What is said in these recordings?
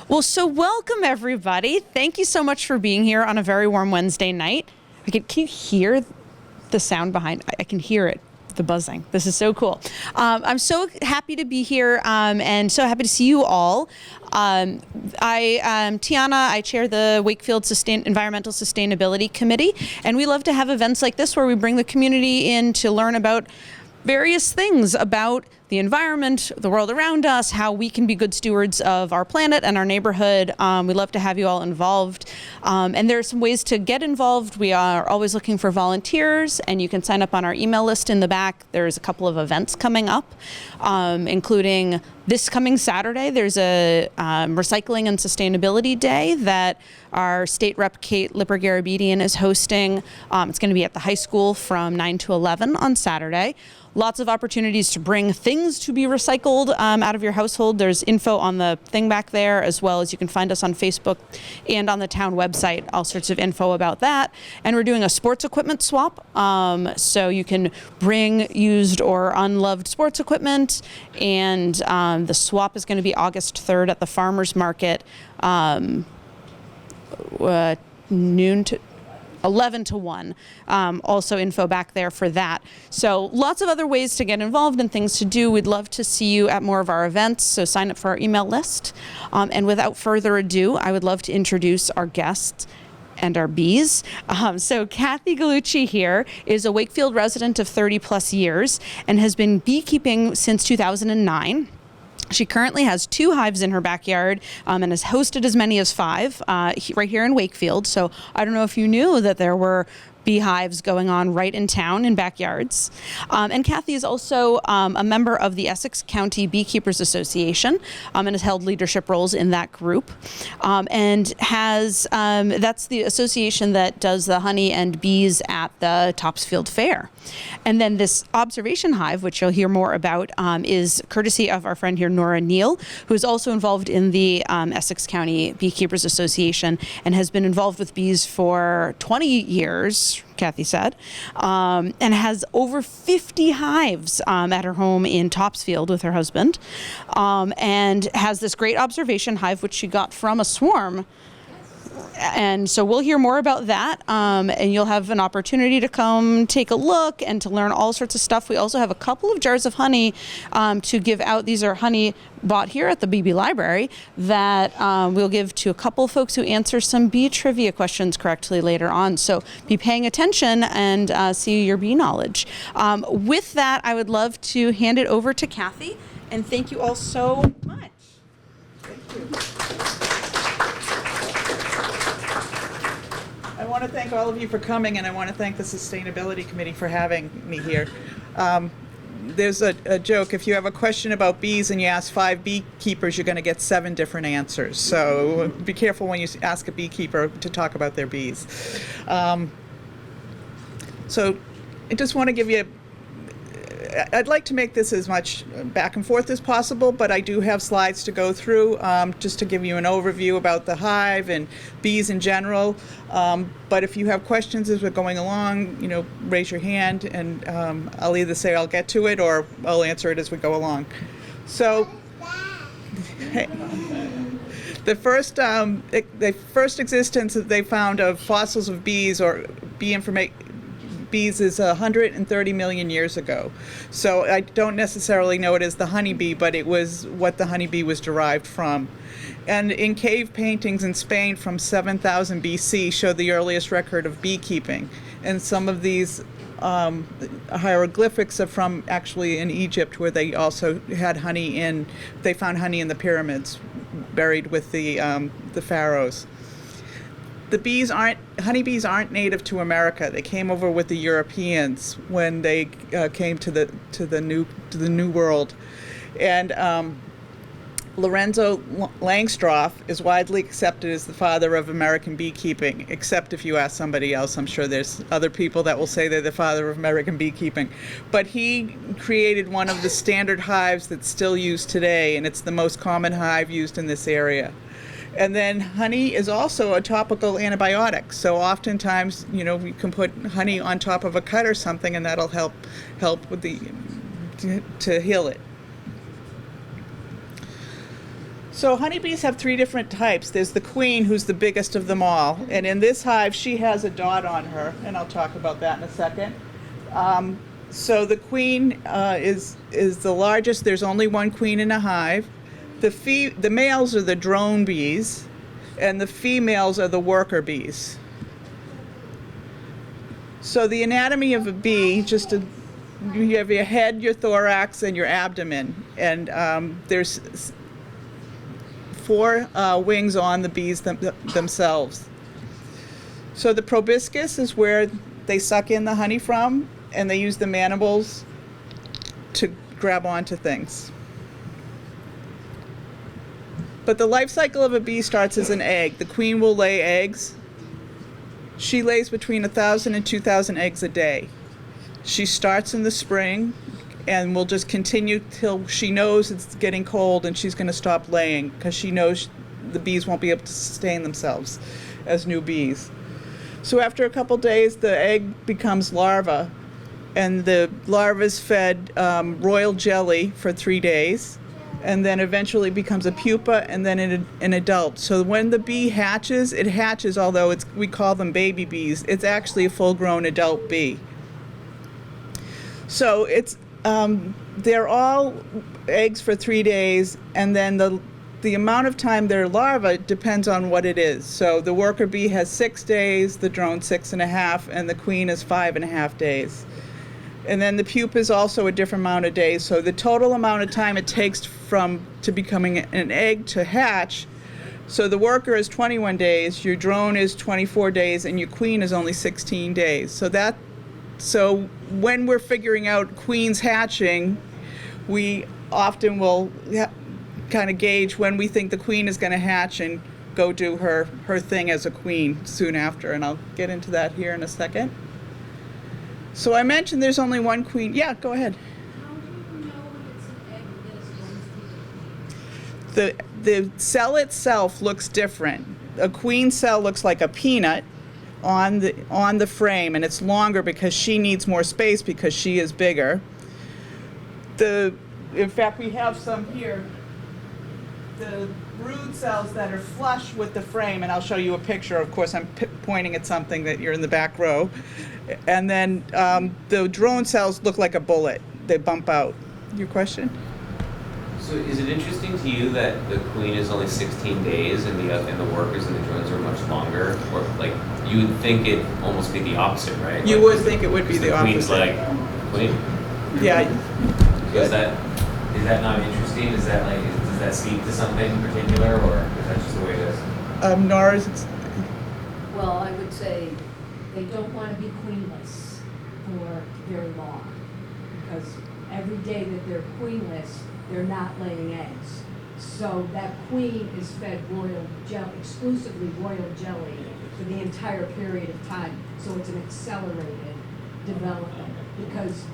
Well, so welcome everybody. Thank you so much for being here on a very warm Wednesday night. Can you hear the sound behind? I can hear it, the buzzing. This is so cool. I'm so happy to be here and so happy to see you all. I'm Tiana. I chair the Wakefield Environmental Sustainability Committee, and we love to have events like this where we bring the community in to learn about various things about the environment, the world around us, how we can be good stewards of our planet and our neighborhood. We love to have you all involved. And there are some ways to get involved. We are always looking for volunteers, and you can sign up on our email list in the back. There's a couple of events coming up, including this coming Saturday. There's a Recycling and Sustainability Day that our state rep, Kate Lipper-Garabedian, is hosting. It's going to be at the high school from 9 to 11 on Saturday. Lots of opportunities to bring things to be recycled out of your household. There's info on the thing back there, as well as you can find us on Facebook and on the town website, all sorts of info about that. And we're doing a sports equipment swap. So you can bring used or unloved sports equipment. And the swap is going to be August 3rd at the farmers market, noon to 11 to 1. Also info back there for that. So lots of other ways to get involved and things to do. We'd love to see you at more of our events, so sign up for our email list. And without further ado, I would love to introduce our guests and our bees. So Kathy Gallucci here is a Wakefield resident of 30 plus years and has been beekeeping since 2009. She currently has 2 hives in her backyard and has hosted as many as 5 right here in Wakefield. So I don't know if you knew that there were beehives going on right in town in backyards. And Kathy is also a member of the Essex County Beekeepers Association and has held leadership roles in that group. And has, that's the association that does the honey and bees at the Topsfield Fair. And then this observation hive, which you'll hear more about, is courtesy of our friend here, Nora Neal, who is also involved in the Essex County Beekeepers Association and has been involved with bees for 20 years, Kathy said, and has over 50 hives at her home in Topsfield with her husband, and has this great observation hive, which she got from a swarm. And so we'll hear more about that, and you'll have an opportunity to come take a look and to learn all sorts of stuff. We also have a couple of jars of honey to give out. These are honey bought here at the Beebe Library that we'll give to a couple of folks who answer some bee trivia questions correctly later on. So be paying attention and see your bee knowledge. With that, I would love to hand it over to Kathy, and thank you all so much. Thank you. I want to thank all of you for coming, and I want to thank the Sustainability Committee for having me here. There's a joke. If you have a question about bees and you ask 5 beekeepers, you're going to get 7 different answers. So be careful when you ask a beekeeper to talk about their bees. So I just want to give you I'd like to make this as much back and forth as possible, but I do have slides to go through just to give you an overview about the hive and bees in general. But if you have questions as we're going along, raise your hand, and I'll either say I'll get to it or I'll answer it as we go along. So, the first existence that they found of fossils of bees or bees is 130 million years ago. So I don't necessarily know it as the honeybee, but it was what the honeybee was derived from. And in cave paintings in Spain from 7000 BC show the earliest record of beekeeping. And some of these hieroglyphics are from actually in Egypt, where they also had they found honey in the pyramids buried with the pharaohs. Honeybees aren't native to America. They came over with the Europeans when they came to the New World, and Lorenzo Langstroth is widely accepted as the father of American beekeeping. Except if you ask somebody else, I'm sure there's other people that will say they're the father of American beekeeping. But he created one of the standard hives that's still used today, and it's the most common hive used in this area. And then honey is also a topical antibiotic. So oftentimes, we can put honey on top of a cut or something, and that'll help with to heal it. So honeybees have three different types. There's the queen, who's the biggest of them all. And in this hive, she has a dot on her, and I'll talk about that in a second. So the queen is the largest. There's only one queen in a hive. The males are the drone bees, and the females are the worker bees. So the anatomy of a bee, you have your head, your thorax, and your abdomen. And there's 4 wings on the bees themselves. So the proboscis is where they suck in the honey from, and they use the mandibles to grab onto things. But the life cycle of a bee starts as an egg. The queen will lay eggs. She lays between 1,000 and 2,000 eggs a day. She starts in the spring and will just continue till she knows it's getting cold and she's going to stop laying, because she knows the bees won't be able to sustain themselves as new bees. So after a couple days, the egg becomes larva, and the larva is fed royal jelly for 3 days, and then eventually becomes a pupa and then an adult. So when the bee hatches, it hatches, although we call them baby bees, it's actually a full-grown adult bee. So they're all eggs for 3 days, and then the amount of time they're larvae depends on what it is. So the worker bee has 6 days, the drone 6.5, and the queen is 5.5 days. And then the pupa is also a different amount of days. So the total amount of time it takes to becoming an egg to hatch. So the worker is 21 days, your drone is 24 days, and your queen is only 16 days. So when we're figuring out queens hatching, we often will kind of gauge when we think the queen is going to hatch and go do her thing as a queen soon after. And I'll get into that here in a second. So I mentioned there's only one queen. Yeah, go ahead. How do you know it's an egg that is going to be? The cell itself looks different. A queen cell looks like a peanut on the frame, and it's longer because she needs more space because she is bigger. In fact, we have some here. The brood cells that are flush with the frame, and I'll show you a picture. Of course, I'm pointing at something that you're in the back row. And then the drone cells look like a bullet. They bump out. Your question? So is it interesting to you that the queen is only 16 days and the workers and the drones are much longer? Or like you would think it almost be the opposite, right? You would think it would be the opposite. Queen's like queen. Yeah. Is that not interesting? Is that like does that speak to something in particular, or is that just the way it is? Nora, Well, I would say they don't want to be queenless for very long, because every day that they're queenless, they're not laying eggs. So that queen is fed royal jelly, exclusively royal jelly, for the entire period of time. So it's an accelerated development, because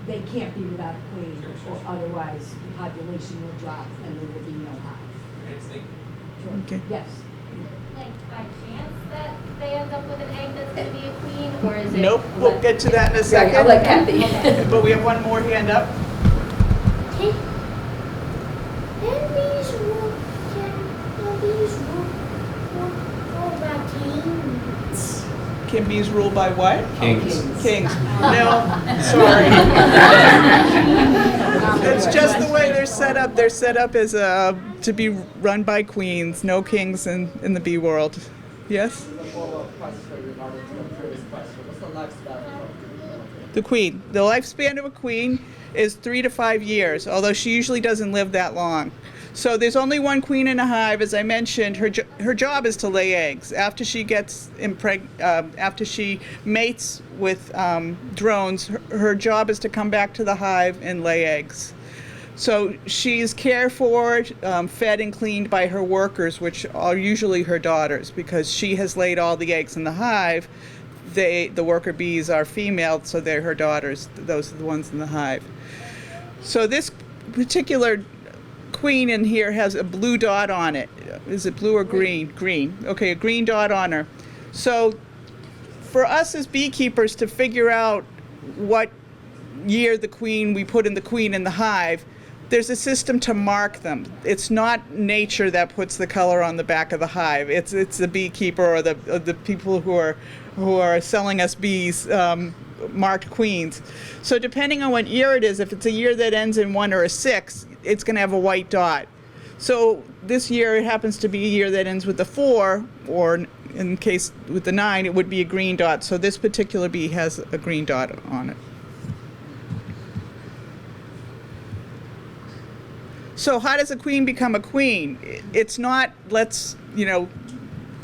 they can't be without a queen, or otherwise the population will drop and there will be no hive. Sure. Okay. Yes. Like by chance that they end up with an egg that's going to be a queen, or is it? Nope. We'll get to that in a second. I'll let Kathy. But we have one more hand up. Can bees rule? Can bees rule by kings? Can bees rule by what? Kings. Kings. No, sorry. That's just the way they're set up. They're set up as to be run by queens. No kings in the bee world. Yes? The queen. The lifespan of a queen is 3 to 5 years, although she usually doesn't live that long. So there's only one queen in a hive. As I mentioned, her job is to lay eggs. After she gets after she mates with drones, her job is to come back to the hive and lay eggs. So she's cared for, fed and cleaned by her workers, which are usually her daughters, because she has laid all the eggs in the hive. The worker bees are female, so they're her daughters. Those are the ones in the hive. So this particular queen in here has a blue dot on it. Is it blue or green? Green. Okay, a green dot on her. So for us as beekeepers to figure out what year we put in the queen in the hive, there's a system to mark them. It's not nature that puts the color on the back of the hive. It's the beekeeper or the people who are selling us bees, marked queens. So depending on what year it is, if it's a year that ends in 1 or a 6, it's going to have a white dot. So this year it happens to be a year that ends with the 4, or in case with the 9, it would be a green dot. So this particular bee has a green dot on it. So how does a queen become a queen? It's not, let's,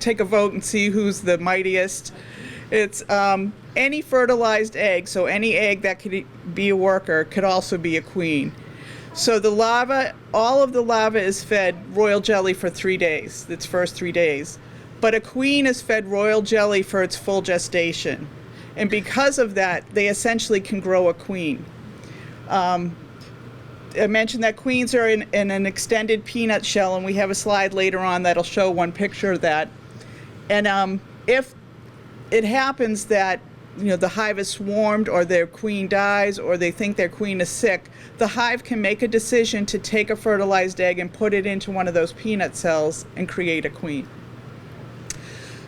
take a vote and see who's the mightiest. It's any fertilized egg, so any egg that could be a worker could also be a queen. So the larva, all of the larva is fed royal jelly for 3 days, its first 3 days. But a queen is fed royal jelly for its full gestation. And because of that, they essentially can grow a queen. I mentioned that queens are in an extended peanut shell, and we have a slide later on that'll show one picture of that. And if it happens that the hive is swarmed, or their queen dies, or they think their queen is sick, the hive can make a decision to take a fertilized egg and put it into one of those peanut cells and create a queen.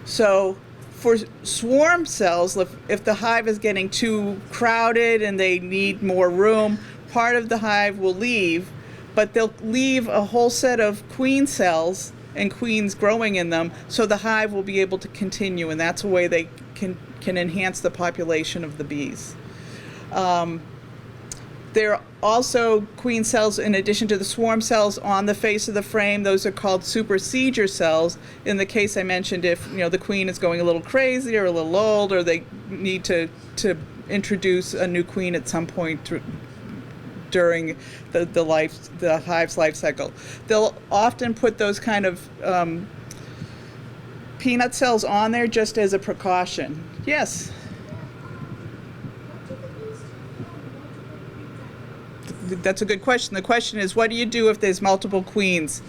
So for swarm cells, if the hive is getting too crowded and they need more room, part of the hive will leave, but they'll leave a whole set of queen cells and queens growing in them, so the hive will be able to continue, and that's a way they can enhance the population of the bees. There are also queen cells in addition to the swarm cells on the face of the frame. Those are called supersedure cells. In the case I mentioned, if the queen is going a little crazy or a little old, or they need to introduce a new queen at some point during the hive's life cycle. They'll often put those kind of peanut cells on there just as a precaution. Yes? That's a good question. The question is, what do you do if there's multiple queens?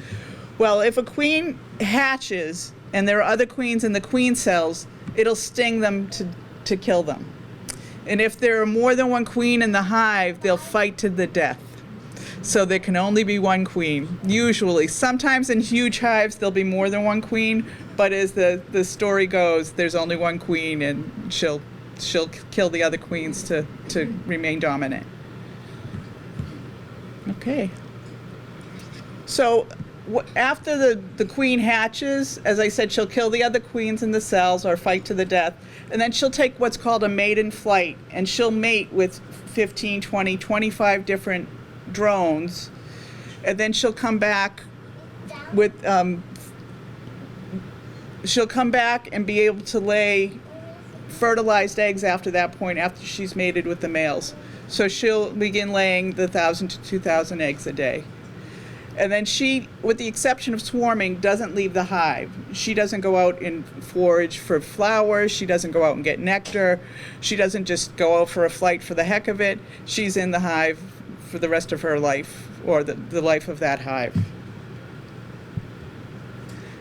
Well, if a queen hatches and there are other queens in the queen cells, it'll sting them to kill them. And if there are more than one queen in the hive, they'll fight to the death. So there can only be one queen, usually. Sometimes in huge hives, there'll be more than one queen, but as the story goes, there's only one queen, and she'll kill the other queens to remain dominant. Okay. So after the queen hatches, as I said, she'll kill the other queens in the cells or fight to the death. And then she'll take what's called a maiden flight, and she'll mate with 15, 20, 25 different drones. And then she'll come back with, she'll come back and be able to lay fertilized eggs after that point, after she's mated with the males. So she'll begin laying the 1,000 to 2,000 eggs a day. And then she, with the exception of swarming, doesn't leave the hive. She doesn't go out and forage for flowers. She doesn't go out and get nectar. She doesn't just go out for a flight for the heck of it. She's in the hive for the rest of her life, or the life of that hive.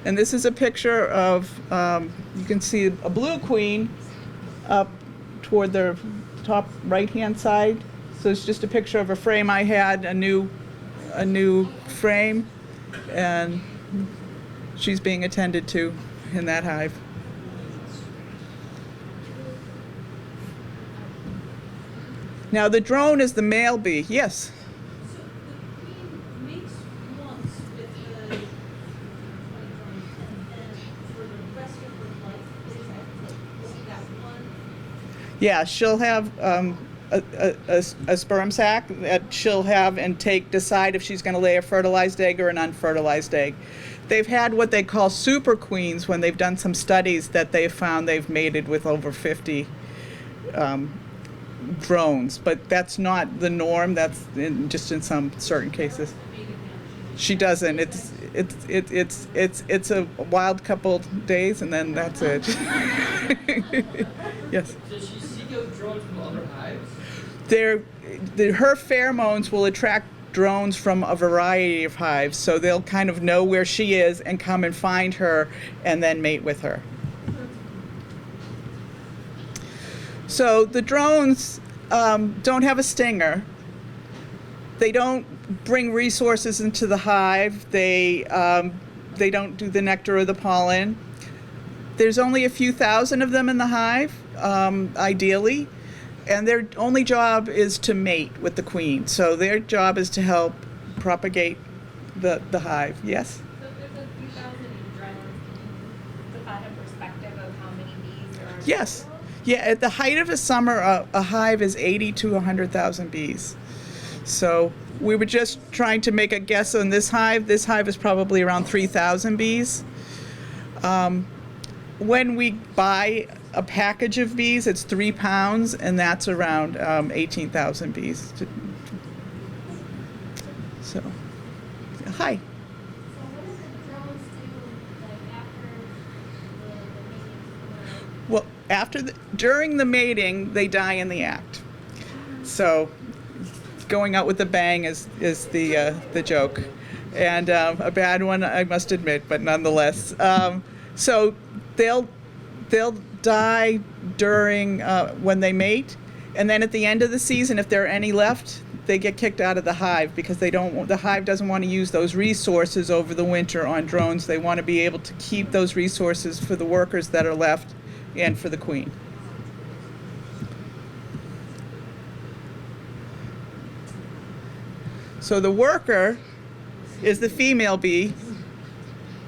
And this is a picture of, you can see a blue queen up toward the top right-hand side. So it's just a picture of a frame I had, a new frame, and she's being attended to in that hive. Now the drone is the male bee. Yes? So the queen mates once with the and then for the rest of her life, is that one? Yeah, she'll have a sperm sac that she'll have and decide if she's going to lay a fertilized egg or an unfertilized egg. They've had what they call super queens when they've done some studies that they've found they've mated with over 50 drones, but that's not the norm. That's just in some certain cases. She doesn't. It's a wild couple days, and then that's it. Yes. Does she seek out drones from other hives? Her pheromones will attract drones from a variety of hives, so they'll kind of know where she is and come and find her and then mate with her. So the drones don't have a stinger. They don't bring resources into the hive. They don't do the nectar or the pollen. There's only a few thousand of them in the hive, ideally, and their only job is to mate with the queen. So their job is to help propagate the hive. Yes? So if there's a few thousand drones, can you put that in perspective of how many bees there are? Yes. Yeah, at the height of a summer, a hive is 80 to 100,000 bees. So we were just trying to make a guess on this hive. This hive is probably around 3,000 bees. When we buy a package of bees, it's 3 pounds, and that's around 18,000 bees. So, hi. So what do the drones do, like, after the mating? Well, during the mating, they die in the act. So, going out with a bang is the joke, and a bad one, I must admit, but nonetheless. So they'll die during when they mate, and then at the end of the season, if there are any left, they get kicked out of the hive because the hive doesn't want to use those resources over the winter on drones. They want to be able to keep those resources for the workers that are left and for the queen. So the worker is the female bee,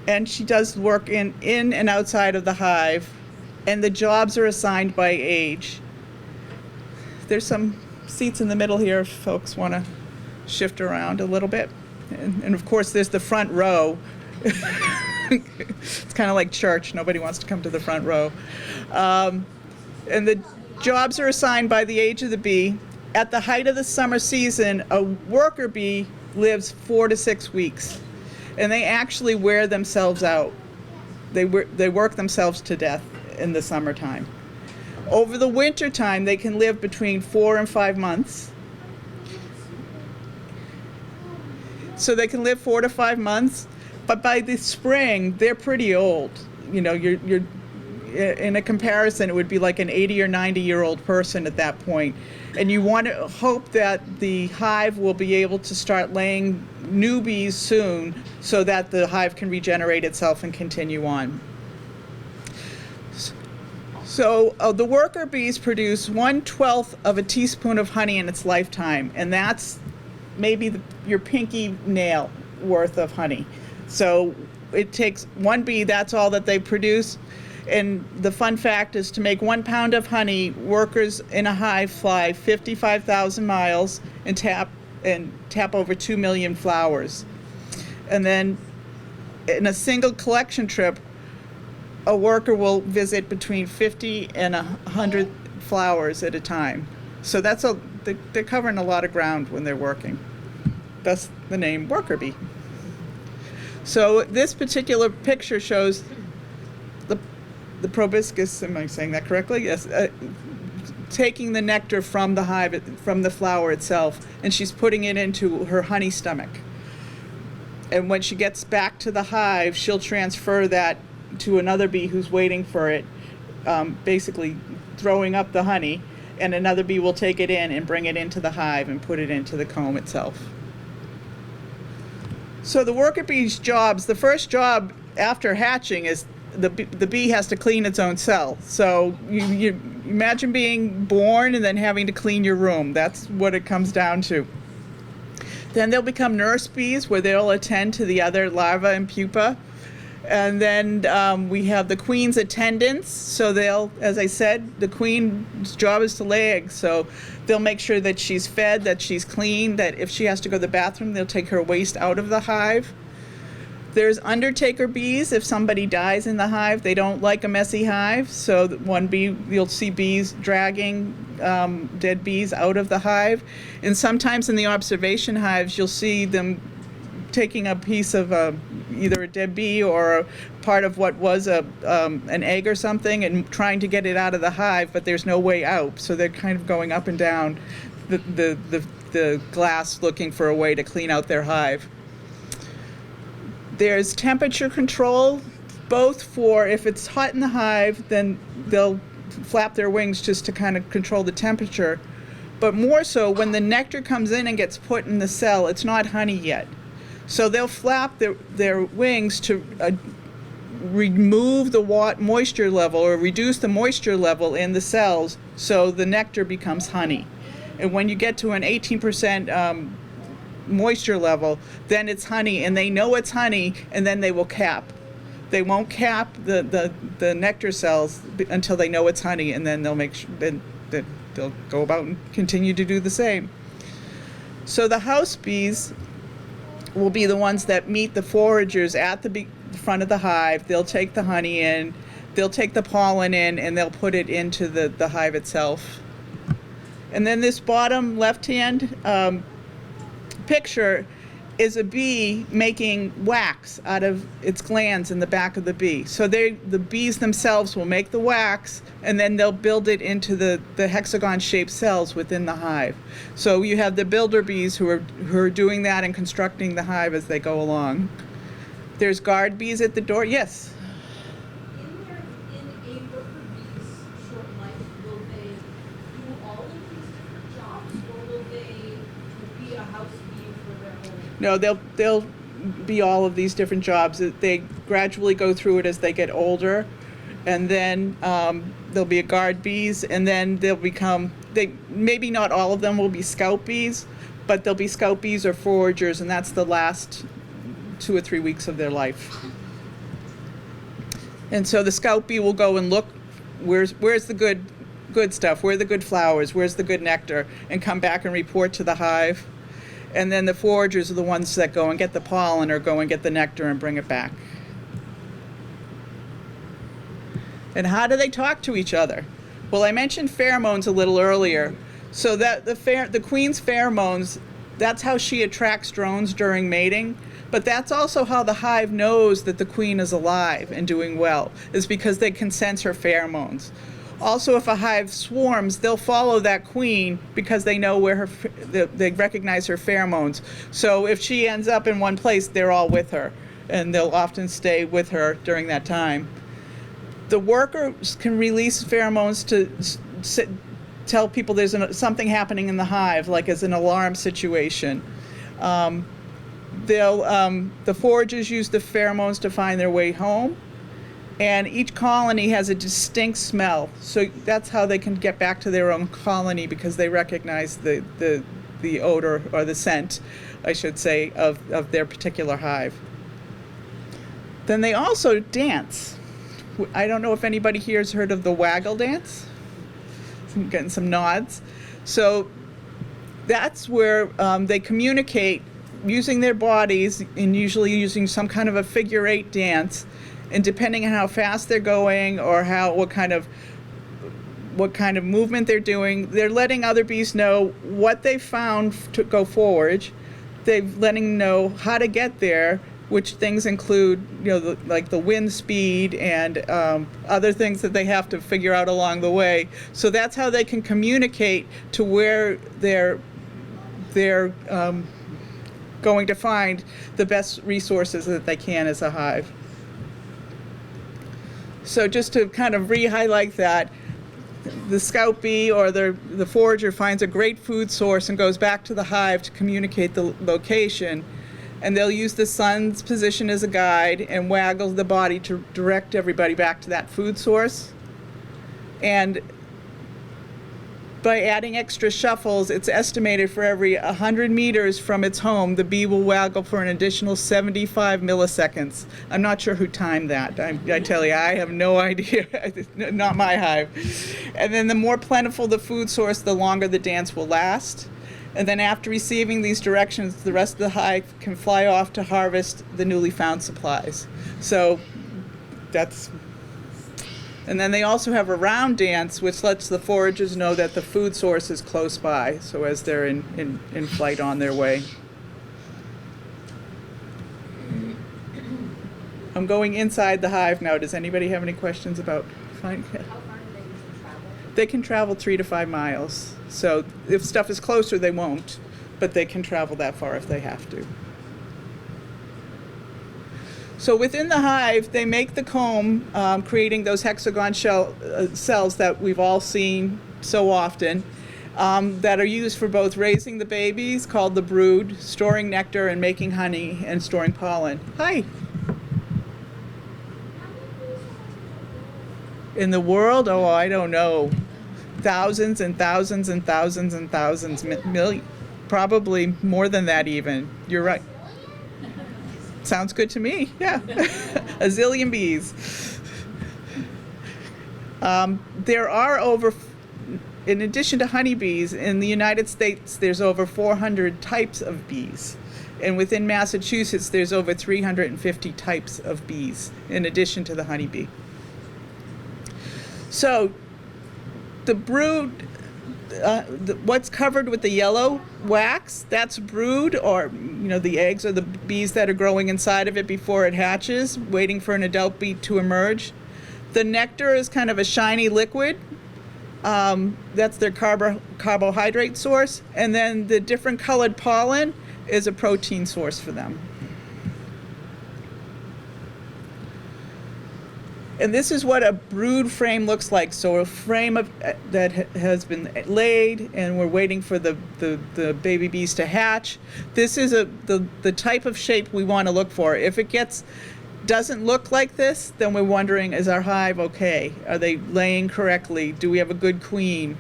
and she does work in and outside of the hive, and the jobs are assigned by age. There's some seats in the middle here if folks want to shift around a little bit. And of course, there's the front row. It's kind of like church. Nobody wants to come to the front row. And the jobs are assigned by the age of the bee. At the height of the summer season, a worker bee lives 4 to 6 weeks, and they actually wear themselves out. They work themselves to death in the summertime. Over the winter time, they can live between 4 and 5 months. So they can live 4 to 5 months, but by the spring, they're pretty old. You know, you're in a comparison, it would be like an 80 or 90-year-old person at that point. And you want to hope that the hive will be able to start laying new bees soon so that the hive can regenerate itself and continue on. So the worker bees produce 1/12 of a teaspoon of honey in its lifetime, and that's maybe your pinky nail worth of honey. So it takes one bee, that's all that they produce. And the fun fact is, to make 1 pound of honey, workers in a hive fly 55,000 miles and tap over 2 million flowers. And then in a single collection trip, a worker will visit between 50 and 100 flowers at a time. So they're covering a lot of ground when they're working. That's the name worker bee. So this particular picture shows the proboscis, am I saying that correctly? Yes. Taking the nectar from the hive, from the flower itself, and she's putting it into her honey stomach. And when she gets back to the hive, she'll transfer that to another bee who's waiting for it, basically throwing up the honey, and another bee will take it in and bring it into the hive and put it into the comb itself. So the worker bee's jobs, the first job after hatching is the bee has to clean its own cell. So you imagine being born and then having to clean your room. That's what it comes down to. Then they'll become nurse bees, where they'll attend to the other larvae and pupa. And then we have the queen's attendants. So they'll, as I said, the queen's job is to lay eggs. So they'll make sure that she's fed, that she's clean, that if she has to go to the bathroom, they'll take her waste out of the hive. There's undertaker bees. If somebody dies in the hive, they don't like a messy hive. So one bee, you'll see bees dragging dead bees out of the hive. And sometimes in the observation hives, you'll see them taking a piece of either a dead bee or a part of what was an egg or something and trying to get it out of the hive, but there's no way out. So they're kind of going up and down the glass looking for a way to clean out their hive. There's temperature control, both for if it's hot in the hive, then they'll flap their wings just to kind of control the temperature. But more so, when the nectar comes in and gets put in the cell, it's not honey yet. So they'll flap their wings to remove the moisture level or reduce the moisture level in the cells so the nectar becomes honey. And when you get to an 18% moisture level, then it's honey, and they know it's honey, and then they will cap. They won't cap the nectar cells until they know it's honey, and then they'll they'll go about and continue to do the same. So the house bees will be the ones that meet the foragers at the front of the hive. They'll take the honey in, they'll take the pollen in, and they'll put it into the hive itself. And then this bottom left-hand picture is a bee making wax out of its glands in the back of the bee. So the bees themselves will make the wax, and then they'll build it into the hexagon-shaped cells within the hive. So you have the builder bees who are doing that and constructing the hive as they go along. There's guard bees at the door. Yes? In a worker bee's short life, will they do all of these different jobs, or will they be a house bee for their whole? No, they'll be all of these different jobs. They gradually go through it as they get older, and then there'll be a guard bees, and then they'll become, maybe not all of them will be scout bees, but they'll be scout bees or foragers, and that's the last 2 or 3 weeks of their life. And so the scout bee will go and look, where's the good stuff, where are the good flowers, where's the good nectar, and come back and report to the hive. And then the foragers are the ones that go and get the pollen or go and get the nectar and bring it back. And how do they talk to each other? Well, I mentioned pheromones a little earlier. So that the queen's pheromones, that's how she attracts drones during mating. But that's also how the hive knows that the queen is alive and doing well, is because they can sense her pheromones. Also, if a hive swarms, they'll follow that queen because they know where they recognize her pheromones. So if she ends up in one place, they're all with her, and they'll often stay with her during that time. The workers can release pheromones to tell people there's something happening in the hive, like as an alarm situation. The foragers use the pheromones to find their way home, and each colony has a distinct smell. So that's how they can get back to their own colony, because they recognize the odor, or the scent, I should say, of their particular hive. Then they also dance. I don't know if anybody here has heard of the waggle dance. I'm getting some nods. So that's where they communicate using their bodies, and usually using some kind of a figure 8 dance. And depending on how fast they're going, or what kind of movement they're doing, they're letting other bees know what they found to go forage. They're letting them know how to get there, which things include, like the wind speed and other things that they have to figure out along the way. So that's how they can communicate to where they're going to find the best resources that they can as a hive. So just to kind of re-highlight that, the scout bee or the forager finds a great food source and goes back to the hive to communicate the location. And they'll use the sun's position as a guide and waggle the body to direct everybody back to that food source. And by adding extra shuffles, it's estimated for every 100 meters from its home, the bee will waggle for an additional 75 milliseconds. I'm not sure who timed that. I tell you, I have no idea. Not my hive. And then the more plentiful the food source, the longer the dance will last. And then after receiving these directions, the rest of the hive can fly off to harvest the newly found supplies. So that's... And then they also have a round dance, which lets the foragers know that the food source is close by, so as they're in flight on their way. I'm going inside the hive now. Does anybody have any questions about finding it? How far do they usually travel? They can travel 3 to 5 miles. So if stuff is closer, they won't, but they can travel that far if they have to. So within the hive, they make the comb, creating those hexagon cells that we've all seen so often. that are used for both raising the babies, called the brood, storing nectar and making honey, and storing pollen. Hi. In the world, oh, I don't know. Thousands and thousands and thousands and thousands, million, probably more than that even. You're right. Sounds good to me, yeah. A zillion bees. There are over, in addition to honeybees, in the United States, there's over 400 types of bees. And within Massachusetts, there's over 350 types of bees, in addition to the honeybee. So, the brood, what's covered with the yellow wax, that's brood, or the eggs or the bees that are growing inside of it before it hatches, waiting for an adult bee to emerge. The nectar is kind of a shiny liquid. That's their carbohydrate source. And then the different colored pollen is a protein source for them. And this is what a brood frame looks like. So a frame that has been laid, and we're waiting for the baby bees to hatch. This is the type of shape we want to look for. If it doesn't look like this, then we're wondering, is our hive okay? Are they laying correctly? Do we have a good queen?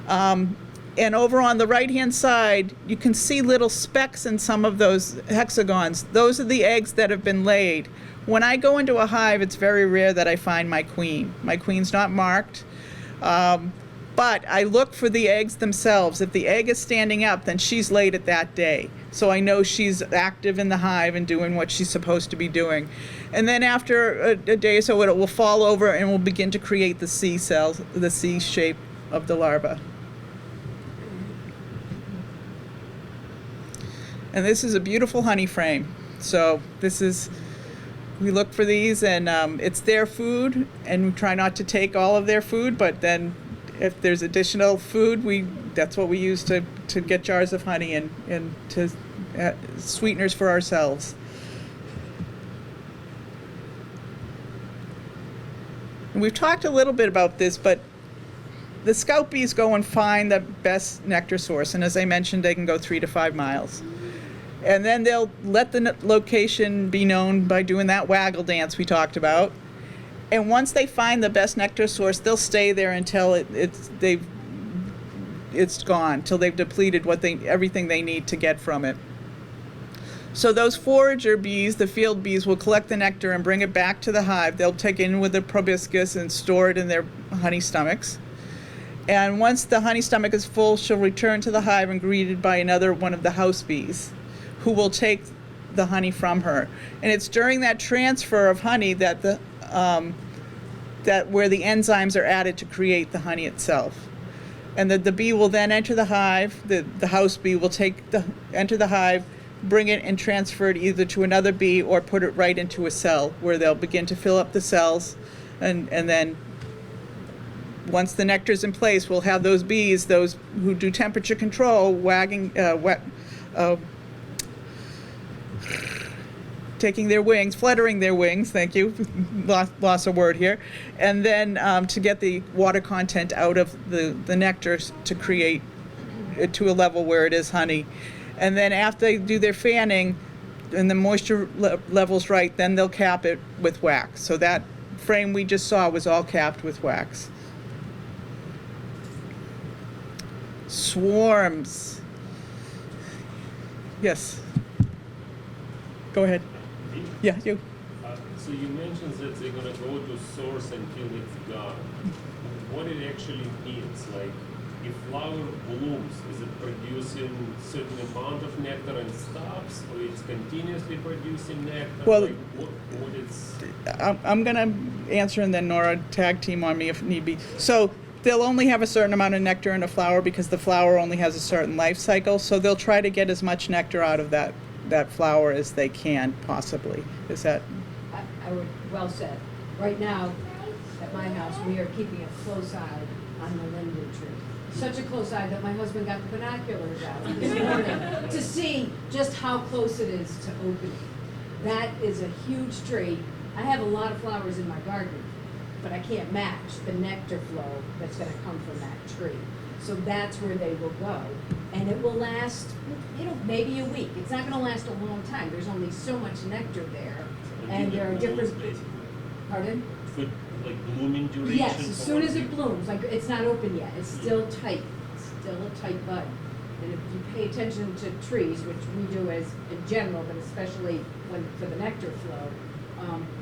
And over on the right-hand side, you can see little specks in some of those hexagons. Those are the eggs that have been laid. When I go into a hive, it's very rare that I find my queen. My queen's not marked, but I look for the eggs themselves. If the egg is standing up, then she's laid it that day. So I know she's active in the hive and doing what she's supposed to be doing. And then after a day or so, it will fall over and will begin to create the C cells, the C shape of the larva. And this is a beautiful honey frame. So we look for these, and it's their food, and we try not to take all of their food, but then if there's additional food, that's what we use to get jars of honey and to sweeteners for ourselves. And we've talked a little bit about this, but the scout bees go and find the best nectar source, and as I mentioned, they can go 3 to 5 miles. And then they'll let the location be known by doing that waggle dance we talked about. And once they find the best nectar source, they'll stay there until it's gone, till they've depleted everything they need to get from it. So those forager bees, the field bees, will collect the nectar and bring it back to the hive. They'll take it in with the proboscis and store it in their honey stomachs. And once the honey stomach is full, she'll return to the hive and greeted by another one of the house bees, who will take the honey from her. And it's during that transfer of honey that where the enzymes are added to create the honey itself. And the bee will then enter the hive. The house bee will enter the hive, bring it and transfer it either to another bee or put it right into a cell where they'll begin to fill up the cells. And then once the nectar's in place, we'll have those bees, those who do temperature control, taking their wings, fluttering their wings, thank you, lost a word here, and then to get the water content out of the nectar to create it to a level where it is honey. And then after they do their fanning and the moisture level's right, then they'll cap it with wax. So that frame we just saw was all capped with wax. Swarms. Yes. Go ahead. Yeah, you. So you mentioned that they're gonna go to source until it's gone. What it actually means, like, if flower blooms, is it producing certain amount of nectar and stops, or it's continuously producing nectar? Well, like, what it's... I'm gonna answer, and then Nora tag team on me if need be. So they'll only have a certain amount of nectar in a flower because the flower only has a certain life cycle. So they'll try to get as much nectar out of that flower as they can possibly. Is that? I would, well said. Right now, at my house, we are keeping a close eye on the linden tree. Such a close eye that my husband got the binoculars out this morning to see just how close it is to opening. That is a huge tree. I have a lot of flowers in my garden, but I can't match the nectar flow that's going to come from that tree. So that's where they will go. And it will last, maybe a week. It's not gonna last a long time. There's only so much nectar there. And there are different, pardon? For like blooming duration? Yes, as for soon as one it week? blooms, like, it's not open yet, it's still tight, it's still a tight bud. And if you pay attention to trees, which we do as, in general, but especially for the nectar flow,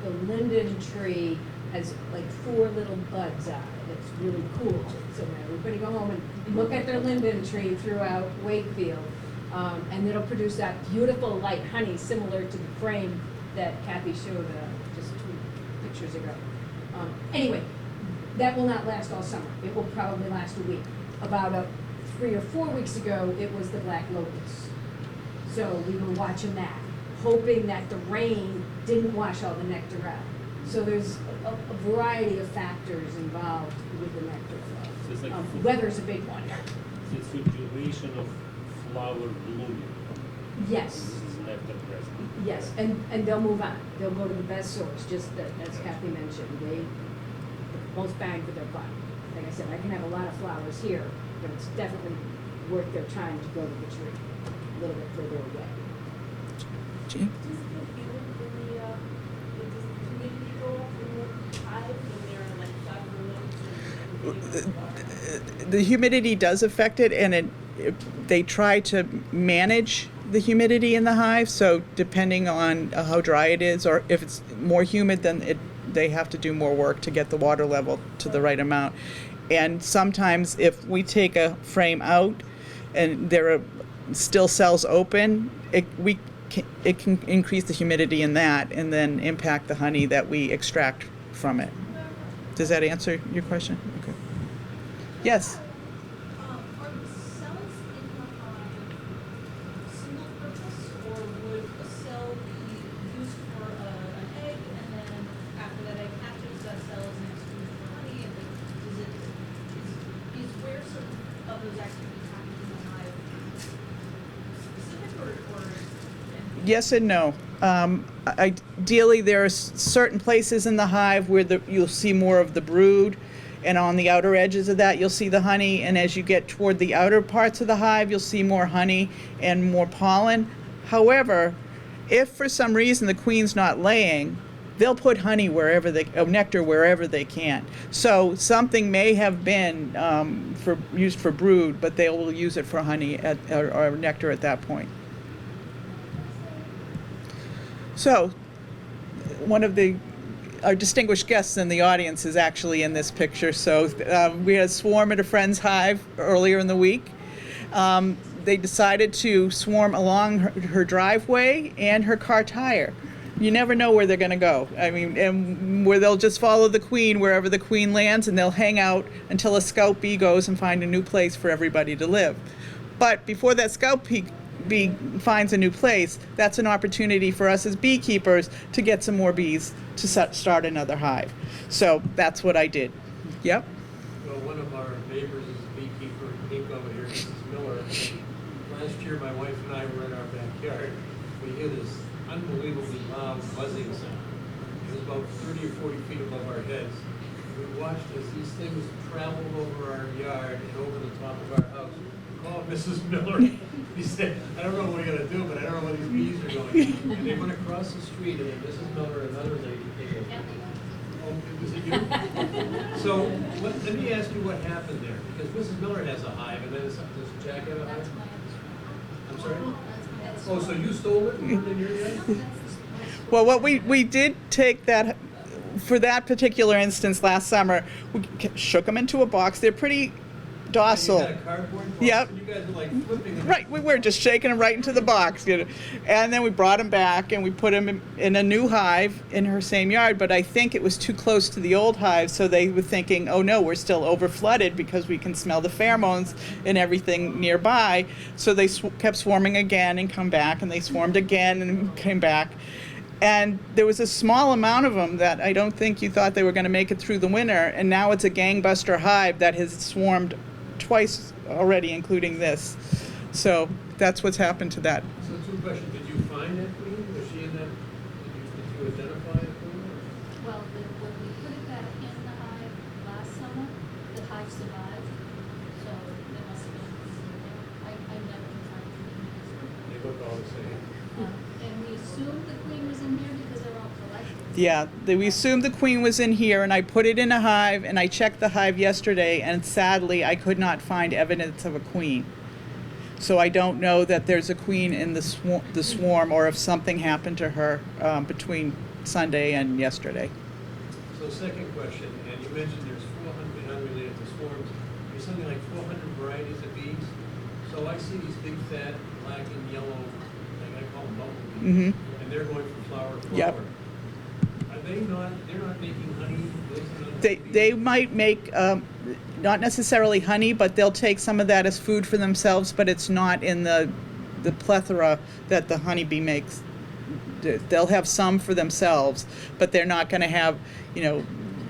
the linden tree has like 4 little buds on it, it's really cool. So when everybody go home and look at their linden tree throughout Wakefield, and it'll produce that beautiful light honey similar to the frame that Kathy showed just 2 pictures ago. Anyway, that will not last all summer. It will probably last a week. About 3 or 4 weeks ago, it was the black locust. So we were watching that, hoping that the rain didn't wash all the nectar out. So there's a variety of factors involved with the nectar flow. So it's like Weather's a big one. So it's the duration of flower blooming. Yes. This is nectar present. Yes, and they'll move on. They'll go to the best source, just as Kathy mentioned. They, the most bang for their buck. Like I said, I can have a lot of flowers here, but it's definitely worth their time to go to the tree a little bit further away. Jean? Does the humidity go up in the hive when they're like flat rooms? The humidity does affect it, and they try to manage the humidity in the hive. So depending on how dry it is, or if it's more humid, then they have to do more work to get the water level to the right amount. And sometimes if we take a frame out and there are still cells open, it can increase the humidity in that and then impact the honey that we extract from it. Does that answer your question? Okay. Yes. Are the cells in the hive single purpose, or would a cell be used for an egg, and then after that egg hatches, that cell is next used for honey, and then is where some of those activities happen in the hive specific, or? Yes and no. Ideally, there are certain places in the hive where you'll see more of the brood, and on the outer edges of that, you'll see the honey. And as you get toward the outer parts of the hive, you'll see more honey and more pollen. However, if for some reason the queen's not laying, they'll put honey nectar wherever they can. So something may have been used for brood, but they will use it for honey or nectar at that point. So, one of our distinguished guests in the audience is actually in this picture. So, we had a swarm at a friend's hive earlier in the week. They decided to swarm along her driveway and her car tire. You never know where they're going to go. I mean, and where they'll just follow the queen wherever the queen lands, and they'll hang out until a scout bee goes and find a new place for everybody to live. But before that scout bee finds a new place, that's an opportunity for us as beekeepers to get some more bees to start another hive. So that's what I did. Yep. Well, one of our neighbors is a beekeeper, came over here, Mrs. Miller. And last year, my wife and I were in our backyard. We hear this unbelievably loud buzzing sound. It was about 30 or 40 feet above our heads. We watched as these things traveled over our yard and over the top of our house. We called Mrs. Miller. He said, I don't know what we're going to do, but I don't know where these bees are going. And they went across the street, and then Mrs. Miller and another lady came over. Oh, was it you? So let me ask you what happened there, because Mrs. Miller has a hive, and then does Jack have a hive? I'm sorry? Oh, so you stole it and put it in your yard? Well, what we did take that, for that particular instance last summer, we shook them into a box. They're pretty docile. And you had a cardboard box, Yep. and you guys were like flipping them. Right, we were just shaking them right into the box, and then we brought them back and we put them in a new hive in her same yard. But I think it was too close to the old hive, so they were thinking, "Oh no, we're still over flooded because we can smell the pheromones and everything nearby." So they kept swarming again and come back, and they swarmed again and came back. And there was a small amount of them that I don't think you thought they were going to make it through the winter, and now it's a gangbuster hive that has swarmed twice already, including this. So that's what's happened to that. So 2 questions, did you find that queen? Was she in that, did you identify the queen? Well, when we put it back in the hive last summer, the hive survived. So Yeah, we assumed the queen was in here, and I put it in a hive, and I checked the hive yesterday, and sadly, I could not find evidence of a queen. So I don't know that there's a queen in the swarm, or if something happened to her between Sunday and yesterday. So second question, and you mentioned there's 400, unrelated to swarms, there's something like 400 varieties of bees. So I see these big fat black and yellow, like I call them bumblebees, and they're going from flower to flower. Yep. Are they not, they're not making honey? Those are not They bees? might make, not necessarily honey, but they'll take some of that as food for themselves, but it's not in the plethora that the honeybee makes. They'll have some for themselves, but they're not going to have,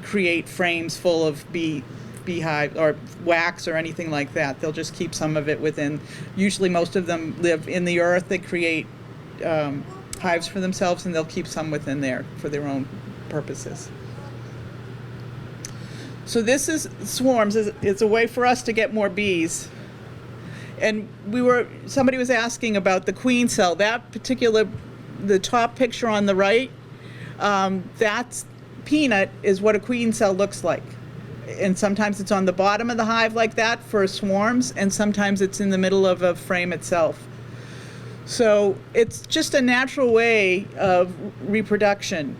create frames full of beehive or wax or anything like that. They'll just keep some of it within. Usually most of them live in the earth. They create hives for themselves, and they'll keep some within there for their own purposes. So this is swarms. It's a way for us to get more bees. And somebody was asking about the queen cell. That particular, the top picture on the right, that's peanut is what a queen cell looks like. And sometimes it's on the bottom of the hive like that for swarms, and sometimes it's in the middle of a frame itself. So it's just a natural way of reproduction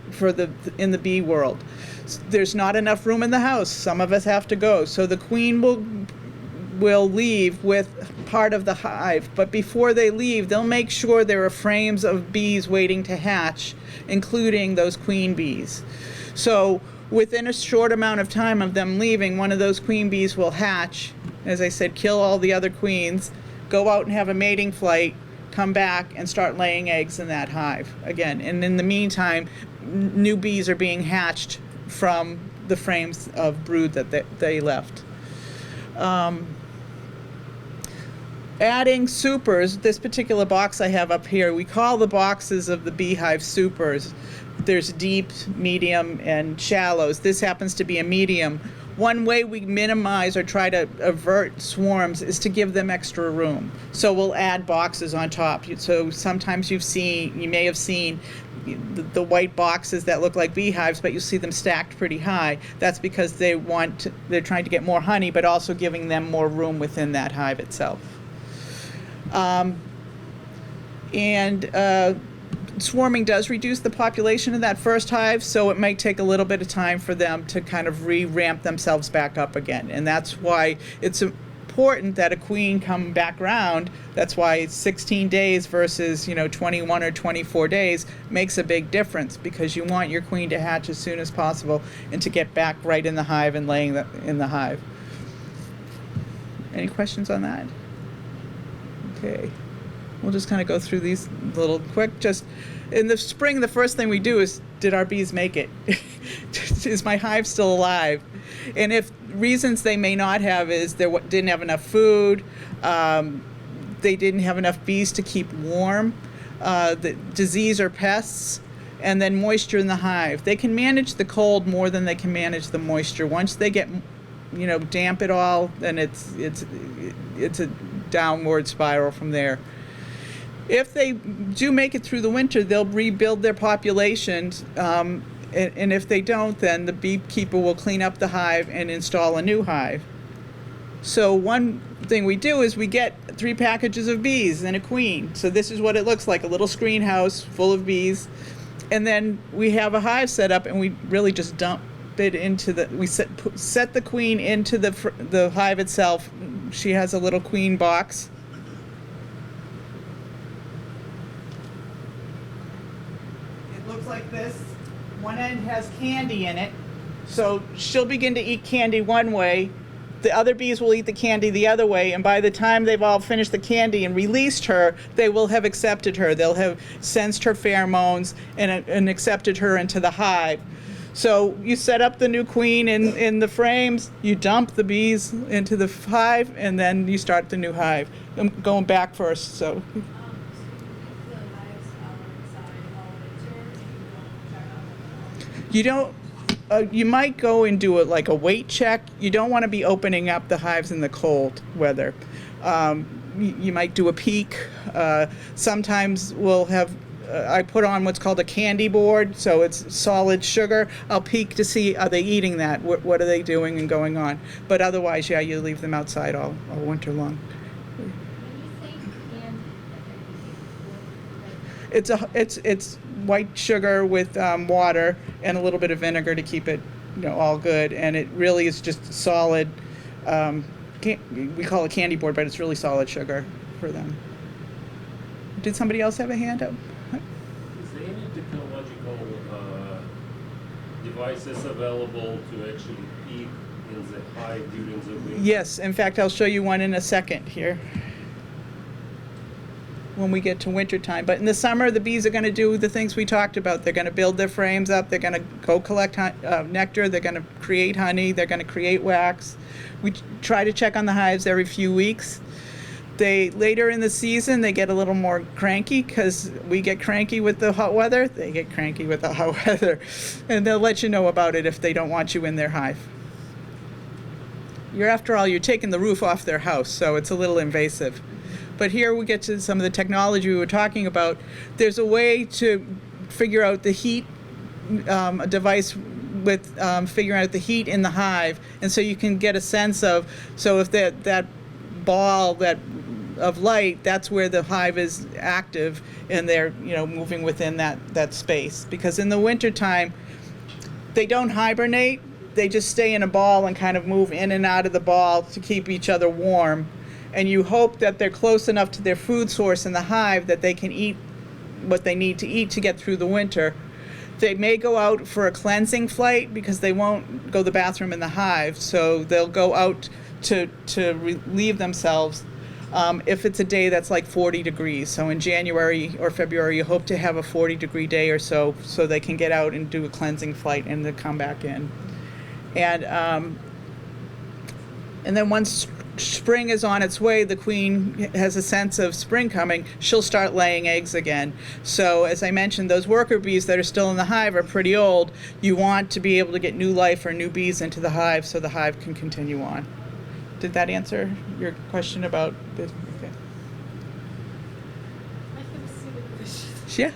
in the bee world. There's not enough room in the house. Some of us have to go. So the queen will leave with part of the hive, but before they leave, they'll make sure there are frames of bees waiting to hatch, including those queen bees. So within a short amount of time of them leaving, one of those queen bees will hatch, as I said, kill all the other queens, go out and have a mating flight, come back and start laying eggs in that hive again. And in the meantime, new bees are being hatched from the frames of brood that they left. Adding supers, this particular box I have up here, we call the boxes of the beehive supers. There's deep, medium, and shallows. This happens to be a medium. One way we minimize or try to avert swarms is to give them extra room. So we'll add boxes on top. So sometimes you may have seen the white boxes that look like beehives, but you see them stacked pretty high. That's because they're trying to get more honey, but also giving them more room within that hive itself. Swarming does reduce the population of that first hive, so it might take a little bit of time for them to kind of re-ramp themselves back up again. And that's why it's important that a queen come back around. That's why 16 days versus 21 or 24 days makes a big difference, because you want your queen to hatch as soon as possible and to get back right in the hive and laying in the hive. Any questions on that? Okay. We'll just kind of go through these little quick. Just in the spring, the first thing we do is, did our bees make it? Is my hive still alive? And if reasons they may not have is they didn't have enough food, they didn't have enough bees to keep warm, the disease or pests, and then moisture in the hive. They can manage the cold more than they can manage the moisture. Once they get damp it all, then it's a downward spiral from there. If they do make it through the winter, they'll rebuild their populations, and if they don't, then the beekeeper will clean up the hive and install a new hive. So one thing we do is we get 3 packages of bees and a queen. So this is what it looks like, a little screen house full of bees. And then we have a hive set up, and we really just dump it into we set the queen into the hive itself. She has a little queen box. Like this. One end has candy in it, so she'll begin to eat candy one way, the other bees will eat the candy the other way, and by the time they've all finished the candy and released her, they will have accepted her. They'll have sensed her pheromones and accepted her into the hive. So you set up the new queen in the frames, you dump the bees into the hive, and then you start the new hive. I'm going back first, so. You don't, you might go and do it like a weight check. You don't want to be opening up the hives in the cold weather. You might do a peek. Sometimes we'll have I put on what's called a candy board, so it's solid sugar. I'll peek to see, are they eating that? What are they doing and going on? But otherwise, yeah, you leave them outside all winter long. When you say candy, It's white sugar with water and a little bit of vinegar to keep it, all good. And it really is just solid. We call it candy board, but it's really solid sugar for them. Did somebody else have a hand up? Is there any technological devices available to actually peek in the hive during the winter? Yes, in fact, I'll show you one in a second here when we get to winter time. But in the summer, the bees are going to do the things we talked about. They're going to build their frames up. They're going to go collect nectar. They're going to create honey. They're going to create wax. We try to check on the hives every few weeks. Later in the season, they get a little more cranky because we get cranky with the hot weather. They get cranky with the hot weather. And they'll let you know about it if they don't want you in their hive. After all, you're taking the roof off their house, so it's a little invasive. But here we get to some of the technology we were talking about. There's a way to figure out the heat, a device with figuring out the heat in the hive. And so you can get a sense of, so if that ball of light, that's where the hive is active and they're moving within that space. Because in the wintertime, they don't hibernate. They just stay in a ball and kind of move in and out of the ball to keep each other warm. And you hope that they're close enough to their food source in the hive that they can eat what they need to eat to get through the winter. They may go out for a cleansing flight because they won't go to the bathroom in the hive, so they'll go out to relieve themselves if it's a day that's like 40 degrees. So in January or February, you hope to have a 40-degree day or so they can get out and do a cleansing flight and then come back in. And then once spring is on its way, the queen has a sense of spring coming, she'll start laying eggs again. So as I mentioned, those worker bees that are still in the hive are pretty old. You want to be able to get new life or new bees into the hive so the hive can continue on. Did that answer your question about this? Okay. I have a silly question. Yeah.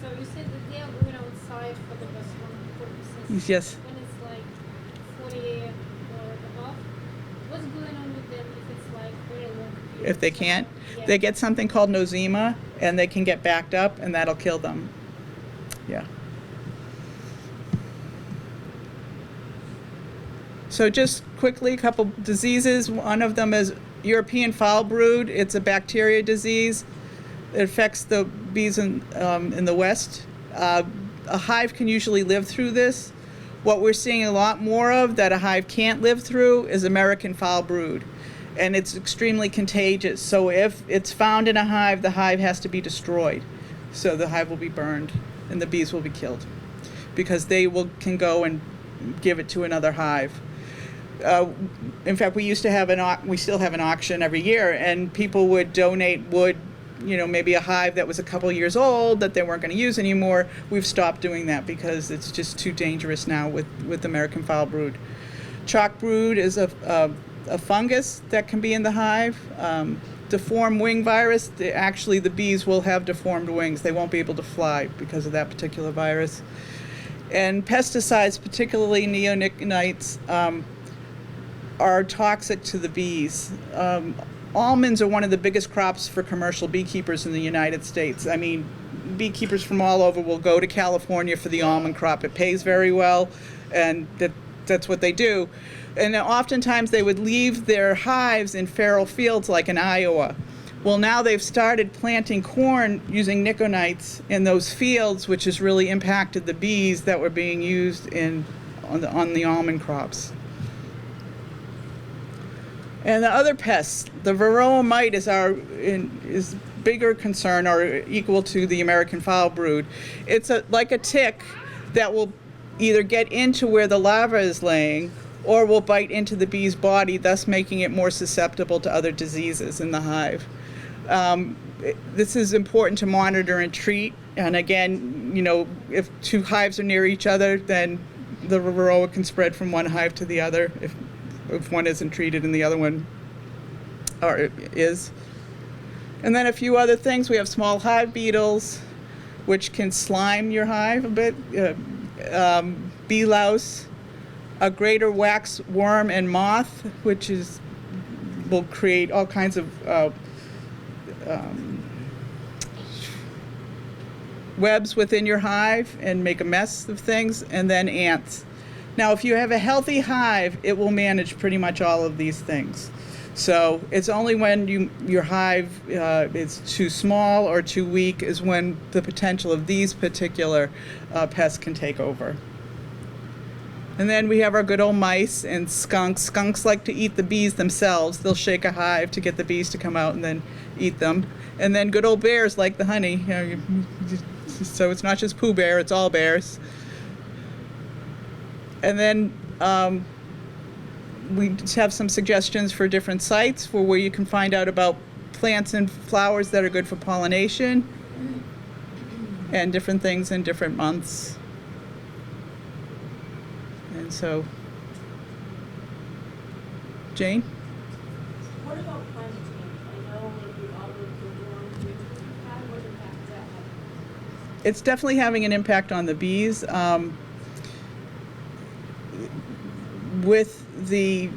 So you said that they are going outside for the gastronomic purposes. Yes. When it's like 40 or above, what's going on with them if it's like very long period? If they can't, Yeah. they get something called nosema, and they can get backed up, and that'll kill them. Yeah. So just quickly, a couple diseases. One of them is European foul brood. It's a bacteria disease. It affects the bees in the West. A hive can usually live through this. What we're seeing a lot more of that a hive can't live through is American foul brood. And it's extremely contagious. So if it's found in a hive, the hive has to be destroyed. So the hive will be burned and the bees will be killed because they can go and give it to another hive. In fact, we still have an auction every year, and people would donate wood, maybe a hive that was a couple years old that they weren't going to use anymore. We've stopped doing that because it's just too dangerous now with American foul brood. Chalk brood is a fungus that can be in the hive. Deformed wing virus, the bees will have deformed wings. They won't be able to fly because of that particular virus. And pesticides, particularly neonicotinoids, are toxic to the bees. Almonds are one of the biggest crops for commercial beekeepers in the United States. I mean, beekeepers from all over will go to California for the almond crop. It pays very well, and that's what they do. And oftentimes they would leave their hives in feral fields like in Iowa. Well, now they've started planting corn using niconites in those fields, which has really impacted the bees that were being used on the almond crops. And the other pests, the varroa mite is bigger concern or equal to the American foul brood. It's like a tick that will either get into where the larva is laying or will bite into the bee's body, thus making it more susceptible to other diseases in the hive. This is important to monitor and treat. And again, if two hives are near each other, then the varroa can spread from one hive to the other if one isn't treated and the other one is. And then a few other things. We have small hive beetles, which can slime your hive a bit, bee louse, a greater wax worm and moth, which will create all kinds of webs within your hive and make a mess of things, and then ants. Now, if you have a healthy hive, it will manage pretty much all of these things. So it's only when your hive is too small or too weak is when the potential of these particular pests can take over. And then we have our good old mice and skunks. Skunks like to eat the bees themselves. They'll shake a hive to get the bees to come out and then eat them. And then good old bears like the honey. So it's not just Pooh Bear, it's all bears. And then we just have some suggestions for different sites for where you can find out about plants and flowers that are good for pollination and different things in different months. And so, Jane? What about climate change? I know like we all live through warm winter. What impact does that have? It's definitely having an impact on the bees. With the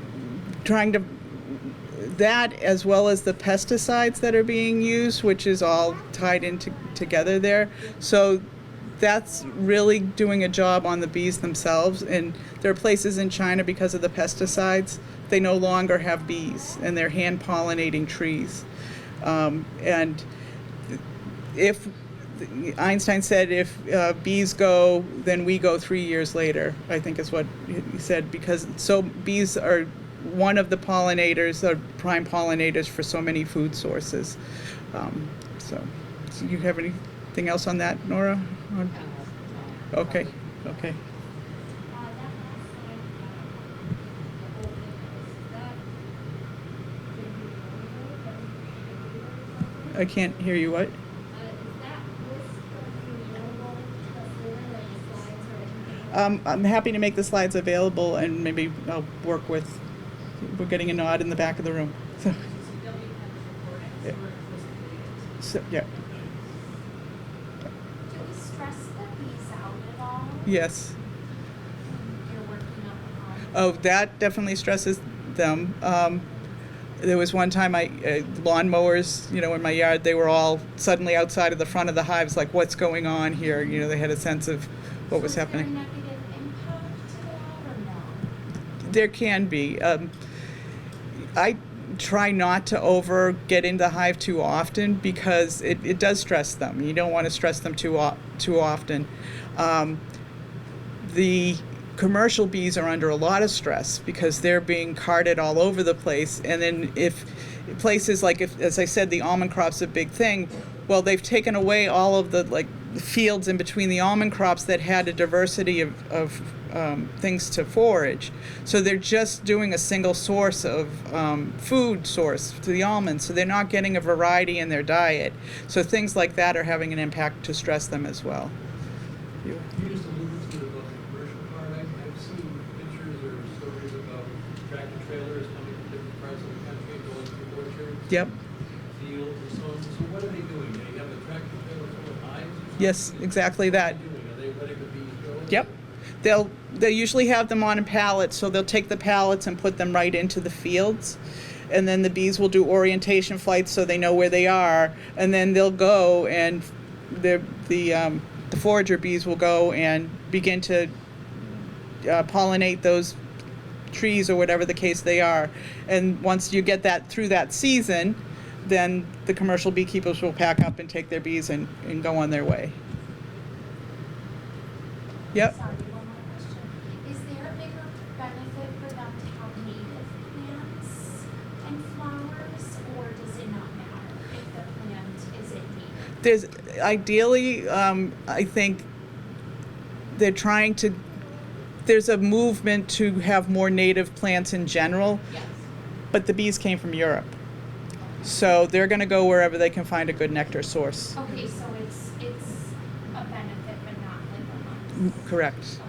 that as well as the pesticides that are being used, which is all tied in together there. So that's really doing a job on the bees themselves. And there are places in China, because of the pesticides, they no longer have bees and they're hand pollinating trees. And if Einstein said, if bees go, then we go 3 years later, I think is what he said, because bees are one of the pollinators, or prime pollinators for so many food sources. So you have anything else on that, Nora? Okay. I can't hear you. What? I'm happy to make the slides available, and maybe I'll work with. We're getting a nod in the back of the room. So, yeah. Do we stress the bees out at all? Yes. You're working up on. Oh, that definitely stresses them. There was one time lawnmowers, in my yard, they were all suddenly outside of the front of the hives, like, what's going on here? They had a sense of what was happening. Is there a negative impact to that or no? There can be. I try not to get into the hive too often, because it does stress them. You don't want to stress them too often. The commercial bees are under a lot of stress because they're being carted all over the place. And then if places like, as I said, the almond crop's a big thing, well, they've taken away all of the fields in between the almond crops that had a diversity of things to forage. So they're just doing a single source of food source to the almonds. So they're not getting a variety in their diet. So things like that are having an impact to stress them as well. You just alluded to about the commercial part. I've seen pictures or stories about tractor trailers coming from different parts of the country, going through orchards, Yep. fields, and so on. So what are they doing? They have a tractor trailer full of hives? Or something? Yes, exactly that. What are they doing? Are they letting the bees go? Yep. They usually have them on a pallet, so they'll take the pallets and put them right into the fields. And then the bees will do orientation flights so they know where they are. And then they'll go, and the forager bees will go and begin to pollinate those trees or whatever the case they are. And once you get that through that season, then the commercial beekeepers will pack up and take their bees and go on their way. Yep. Sorry, one more question. Is there a bigger benefit for them to have native plants and flowers, or does it not matter if the plant isn't native? Ideally, I think there's a movement to have more native plants in general, Yes. but the bees came from Europe. So they're going to go wherever they can find a good nectar source. Okay, so it's a benefit, but not like a must. Correct.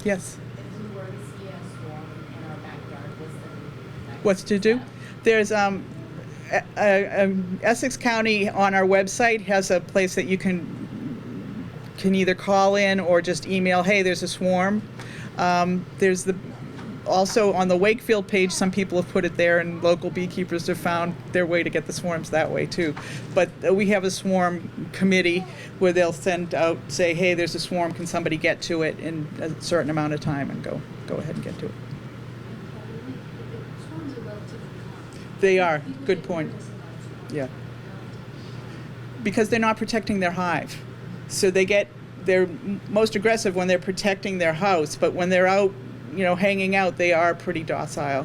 Yes. If we were to see a storm in our backyard, what's the next What's to do? step? There's Essex County on our website has a place that you can either call in or just email, hey, there's a swarm. There's also on the Wakefield page, some people have put it there, and local beekeepers have found their way to get the swarms that way too. But we have a swarm committee where they'll send out, say, hey, there's a swarm, can somebody get to it in a certain amount of time, and go ahead and get to it. Swarms are relatively common. They are, good point. Yeah. Because they're not protecting their hive. So they're most aggressive when they're protecting their house, but when they're out, hanging out, they are pretty docile,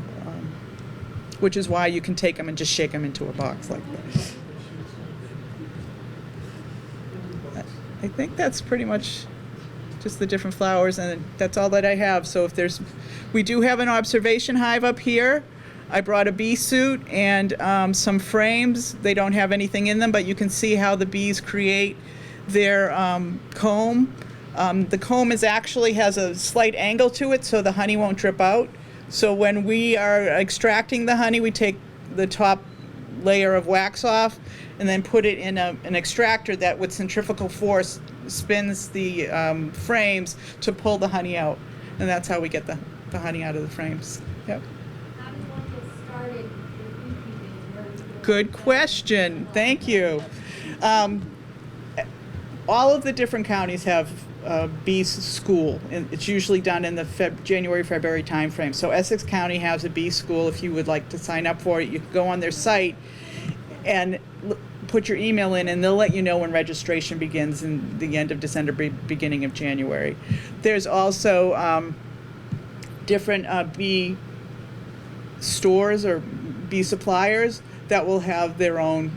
which is why you can take them and just shake them into a box like that. I think that's pretty much just the different flowers, and that's all that I have. So we do have an observation hive up here. I brought a bee suit and some frames. They don't have anything in them, but you can see how the bees create their comb. The comb actually has a slight angle to it, so the honey won't drip out. So when we are extracting the honey, we take the top layer of wax off and then put it in an extractor that with centrifugal force spins the frames to pull the honey out. And that's how we get the honey out of the frames. Yep. How does one get started with beekeeping? Good question. Thank you. All of the different counties have bee school, and it's usually done in the January, February timeframe. So Essex County has a bee school. If you would like to sign up for it, you can go on their site and put your email in, and they'll let you know when registration begins in the end of December, beginning of January. There's also different bee stores or bee suppliers that will have their own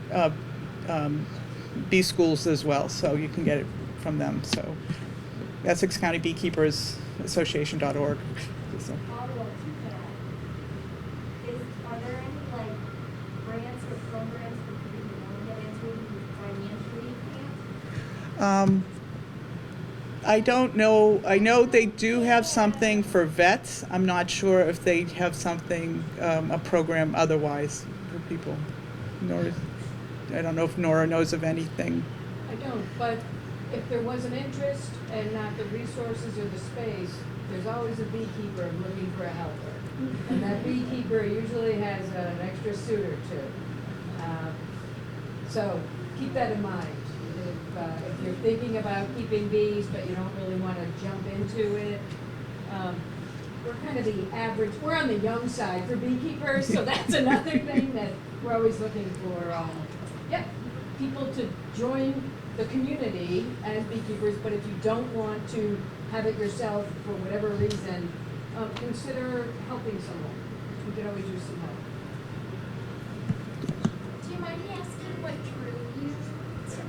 bee schools as well, so you can get it from them. So Essex County Beekeepers Association.org. So. Follow-up to that. Are there any grants or programs for people who want to get into it who financially can't? I don't know. I know they do have something for vets. I'm not sure if they have something, a program otherwise for people. I don't know if Nora knows of anything. I don't, but if there was an interest and not the resources or the space, there's always a beekeeper looking for a helper. And that beekeeper usually has an extra suit or two. So keep that in mind. If you're thinking about keeping bees, but you don't really want to jump into it, we're kind of the average, we're on the young side for beekeepers, so that's another thing that we're always looking for, people to join the community as beekeepers, but if you don't want to have it yourself for whatever reason, consider helping someone. We can always use some help. Do you mind me asking what drew you to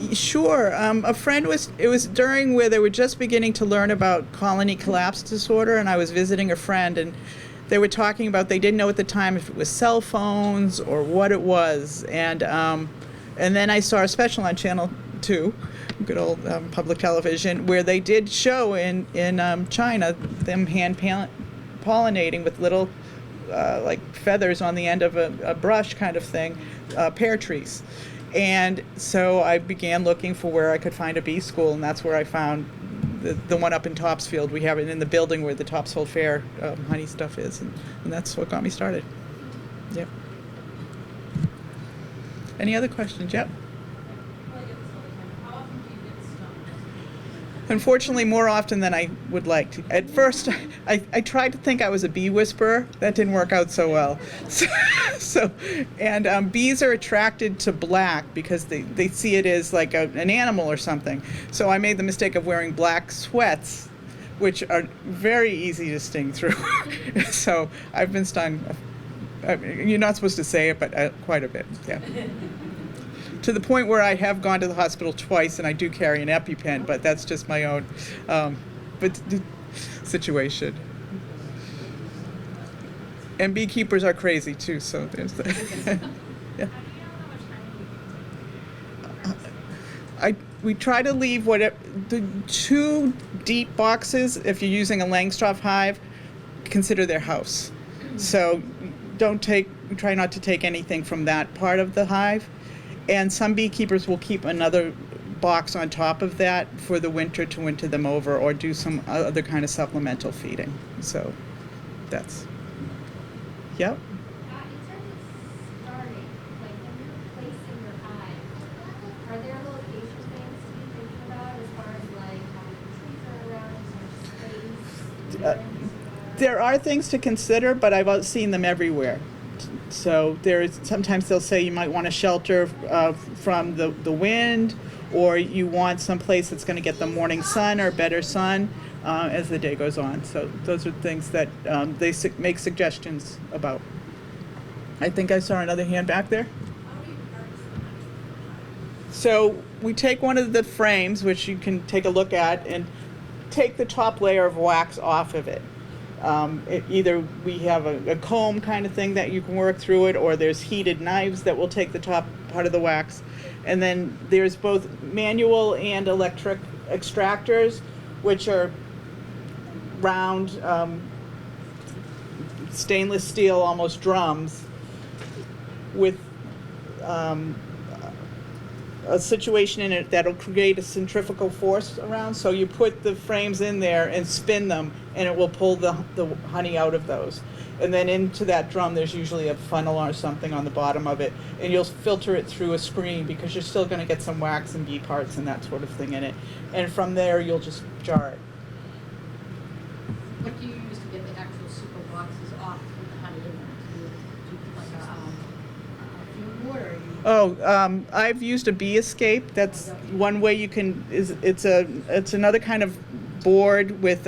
be? Sure. A friend it was during where they were just beginning to learn about colony collapse disorder, and I was visiting a friend, and they were talking about, they didn't know at the time if it was cell phones or what it was, and then I saw a special on Channel 2, good old public television, where they did show in China them hand pollinating with little like feathers on the end of a brush kind of thing, pear trees. And so I began looking for where I could find a bee school, and that's where I found the one up in Topsfield. We have it in the building where the Topsfield Fair honey stuff is, and that's what got me started. Yep. Any other questions? Yep. How often do you get stung? Unfortunately, more often than I would like to. At first, I tried to think I was a bee whisperer. That didn't work out so well. And bees are attracted to black because they see it as like an animal or something. So I made the mistake of wearing black sweats, which are very easy to sting through. So I've been stung. You're not supposed to say it, but quite a bit, yeah. To the point where I have gone to the hospital twice, and I do carry an EpiPen, but that's just my own situation. And beekeepers are crazy too, so there's the. Yeah. We try to leave the 2 deep boxes. If you're using a Langstroth hive, consider their house. So don't take try not to take anything from that part of the hive. And some beekeepers will keep another box on top of that for the winter to winter them over, or do some other kind of supplemental feeding. So that's, yep. In terms of starting, like when you're placing your hive, are there location things to be thinking about as far as like how many trees are around, how much space? There are things to consider, but I've seen them everywhere. So sometimes they'll say you might want to shelter from the wind, or you want some place that's going to get the morning sun or better sun as the day goes on. So those are things that they make suggestions about. I think I saw another hand back there. So we take one of the frames, which you can take a look at, and take the top layer of wax off of it. Either we have a comb kind of thing that you can work through it, or there's heated knives that will take the top part of the wax. And then there's both manual and electric extractors, which are round stainless steel, almost drums, with a situation in it that'll create a centrifugal force around. So you put the frames in there and spin them, and it will pull the honey out of those. And then into that drum, there's usually a funnel or something on the bottom of it, and you'll filter it through a screen, because you're still going to get some wax and bee parts and that sort of thing in it. And from there, you'll just jar it. What do you use to get the actual super boxes off with the honey in them? Do you like a fume wood, or you? Oh, I've used a bee escape. That's one way you can. It's another kind of board with.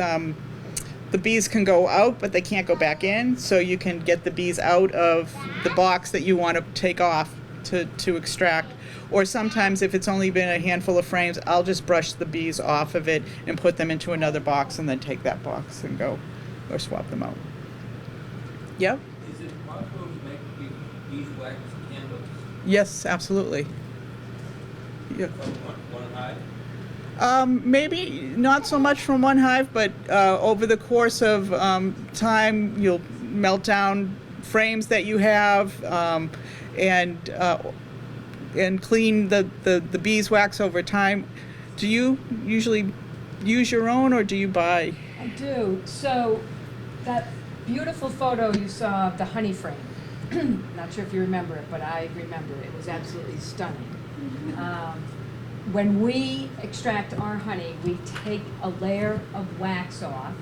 The bees can go out, but they can't go back in. So you can get the bees out of the box that you want to take off to extract. Or sometimes, if it's only been a handful of frames, I'll just brush the bees off of it and put them into another box, and then take that box and go, or swap them out. Yep. Is it possible to make beeswax candles Yes, absolutely. Yep. from one hive? Maybe not so much from one hive, but over the course of time, you'll melt down frames that you have, and clean the beeswax over time. Do you usually use your own, or do you buy? I do. So that beautiful photo you saw of the honey frame, not sure if you remember it, but I remember it. It was absolutely stunning. When we extract our honey, we take a layer of wax off,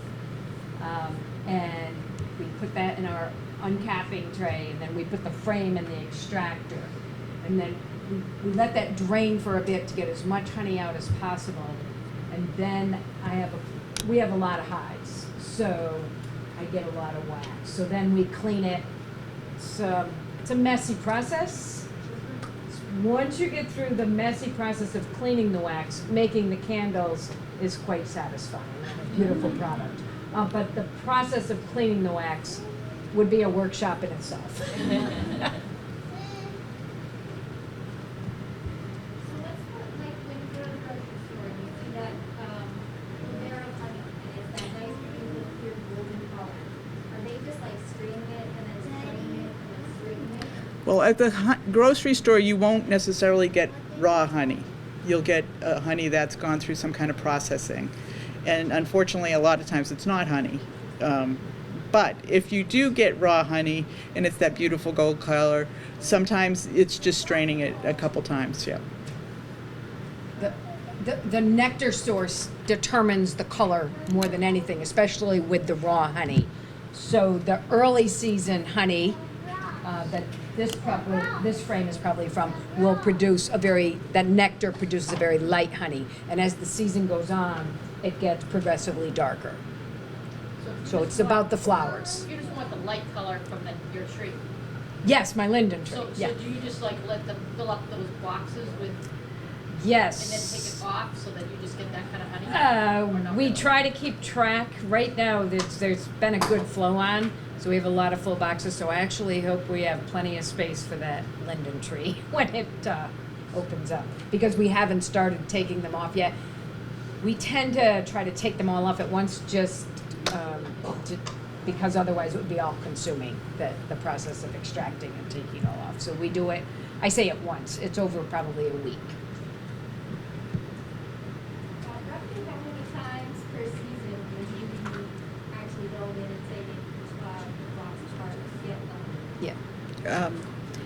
and we put that in our uncapping tray, and then we put the frame in the extractor. And then we let that drain for a bit to get as much honey out as possible. And then we have a lot of hives, so I get a lot of wax. So then we clean it. It's a messy process. Once you get through the messy process of cleaning the wax, making the candles is quite satisfying and a beautiful product. But the process of cleaning the wax would be a workshop in itself. So let's put, like, when you go to the grocery store and you see that layer of honey, and it's that nice, beautiful, clear golden color, are they just like straining it and then straining it and then straining it? Well, at the grocery store, you won't necessarily get raw honey. You'll get honey that's gone through some kind of processing. And unfortunately, a lot of times it's not honey. But if you do get raw honey and it's that beautiful gold color, sometimes it's just straining it a couple times, yeah. The nectar source determines the color more than anything, especially with the raw honey. So the early season honey that this frame is probably from will produce that nectar produces a very light honey. And as the season goes on, it gets progressively darker. So it's about the flowers. You just want the light color from your tree. Yes, my linden tree. So Yeah. do you just like let them fill up those boxes with, Yes. and then take it off so that you just get that kind of honey? Or not We really? try to keep track. Right now, there's been a good flow on, so we have a lot of full boxes. So I actually hope we have plenty of space for that linden tree when it opens up, because we haven't started taking them off yet. We tend to try to take them all off at once, just to because otherwise it would be all consuming, the process of extracting and taking it all off. So we do it, I say it once, it's over probably a week. Roughly how many times per season would you be actually going in and taking blocks apart to get them? Yeah.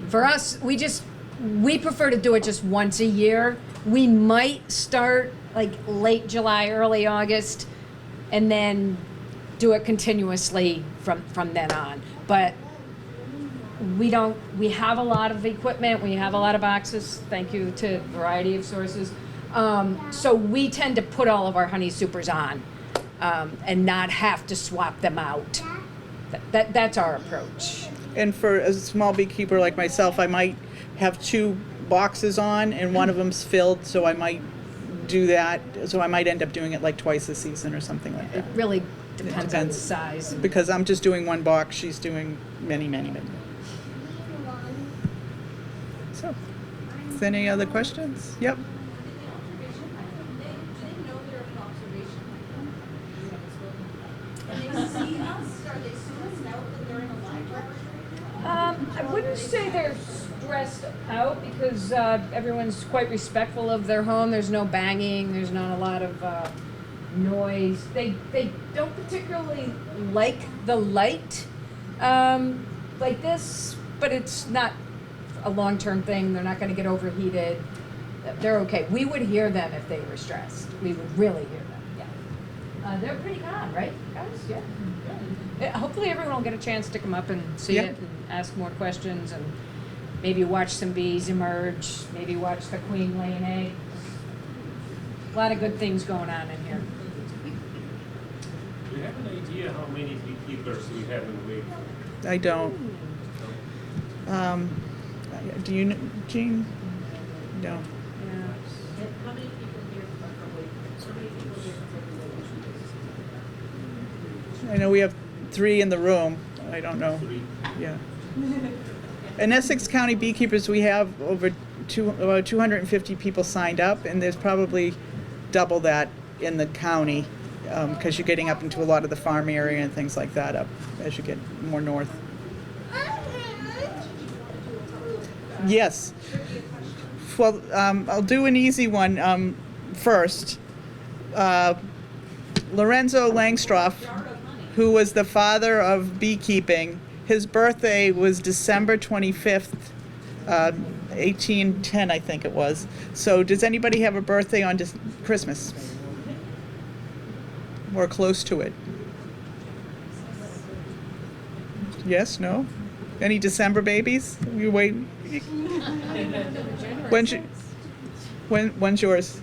For us, we prefer to do it just once a year. We might start like late July, early August, and then do it continuously from then on. But we have a lot of equipment, we have a lot of boxes, thank you to a variety of sources. So we tend to put all of our honey supers on and not have to swap them out. That's our approach. And for a small beekeeper like myself, I might have 2 boxes on and one of them's filled, so I might do that. So I might end up doing it like twice a season or something like It that. really depends on the size. Because I'm just doing 1 box, she's doing many, many, many. So, is there any other questions? Yep. Do they know there are observation like them? And they see us, are they stressed out that they're in a library? I wouldn't say they're stressed out because everyone's quite respectful of their home. There's no banging. There's not a lot of noise. They don't particularly like the light like this, but it's not a long-term thing. They're not going to get overheated. They're okay. We would hear them if they were stressed. We would really hear them. Yeah. They're pretty calm, right, guys? Yeah. Hopefully everyone will get a chance to come up and see Yeah. it and ask more questions and maybe watch some bees emerge, maybe watch the queen lay an egg. A lot of good things going on in here. Do you have an idea how many beekeepers we have in Wakefield? I don't. Do you, Jean? No. How many people here from Wakefield? How many people here from I know we have 3 in the room. I don't know. 3. Yeah. In Essex County beekeepers, we have about 250 people signed up, and there's probably double that in the county because you're getting up into a lot of the farm area and things like that up as you get more north. Yes. Well, I'll do an easy one first. Lorenzo Langstroth, who was the father of beekeeping, his birthday was December 25th, 1810, I think it was. So does anybody have a birthday on Christmas? Or close to it? Yes, no? Any December babies? You wait. When's yours?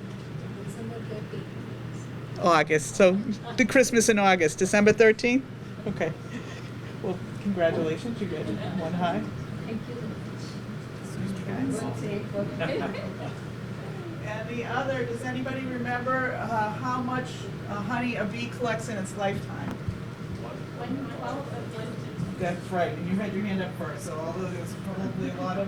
August. So the Christmas in August, December 13th? Okay. Well, congratulations, you get 1 high. Thank you. And the other, does anybody remember how much honey a bee collects in its lifetime? 1/12 of 1. That's right, and you had your hand up first, so although there's probably a lot of